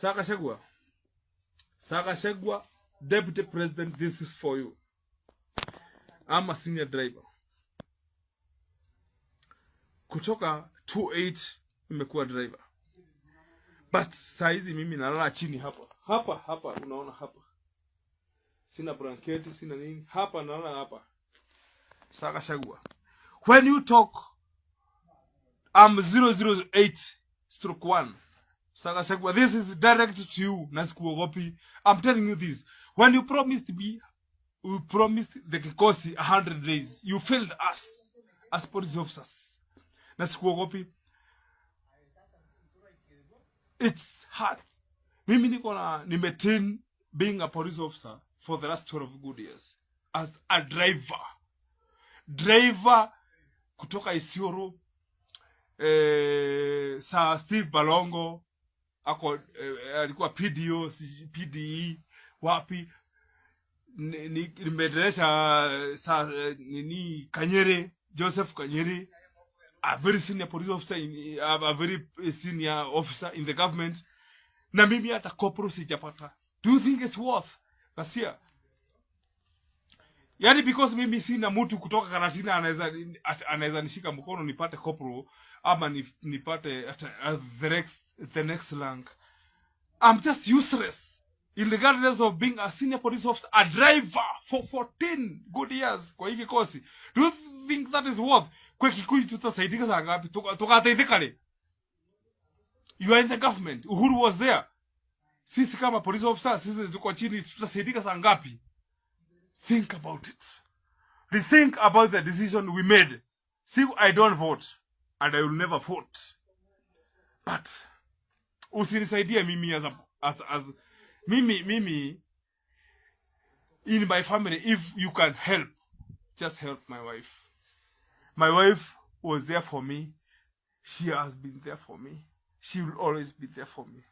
Gachagua, Deputy President, this is for you. I'm a senior driver. Kutoka 28 nimekuwa driver. But saizi mimi nalala chini hapa. Hapa unaona hapa. Sina blanketi, sina nini. Hapa nalala hapa. Gachagua. When you talk, I'm 008/1. Gachagua, this is direct to you. Nasikuogopi. I'm telling you this. When you promised me, we promised the Kikosi 100 days. You failed us as police officers. Nasikuogopi. It's hard. Mimi nimetrain being a police officer for the last 12 good years. As a driver. Kutoka Isiolo. Steve Balongo. Alikuwa PDO, PDE, wapi. Nimedelesha Kanyere, Joseph Kanyere. A very senior police officer, a very senior officer in the government. Na mimi hata corporal sijapata. Do you think it's worth? Kasia. Yani because mimi sina mtu kutoka Karatina anaweza nishika mkono nipate corporal ama nipate the next rank. I'm just useless. Regardless of being a senior police officer, a driver for 14 good years kwa hiki kosi. Do you think that is worth? Kwa Kikuyu tutasaidika saa ngapi? Tukataidikale. You are in the government. Uhuru was there. Sisi kama police officer, sisi tuko chini, tutasaidika saa ngapi? Think about it. Rethink about the decision we made. See, I don't vote. And I will never vote. But usinisaidia mimi as mimi in my family, if you can help, just help my wife. My wife was there for me. She has been there for me. She will always be there for me.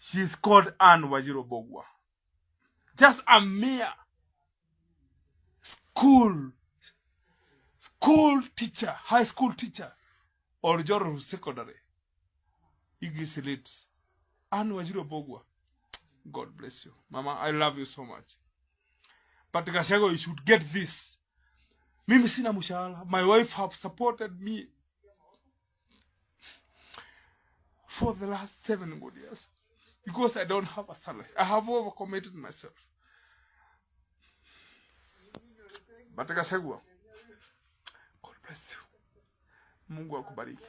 She is called Anne Wajiro Bogwa. Just a mere school teacher, high school teacher, or Joro secondary. Igis elite. Anne Wajiro Bogwa. God bless you. Mama, I love you so much. But Gachagua, you should get this. Mimi sina mshahara. My wife have supported me for the last 7 good years. Because I don't have a salary. I have overcommitted myself. But Gachagua, God bless you. Mungu akubariki.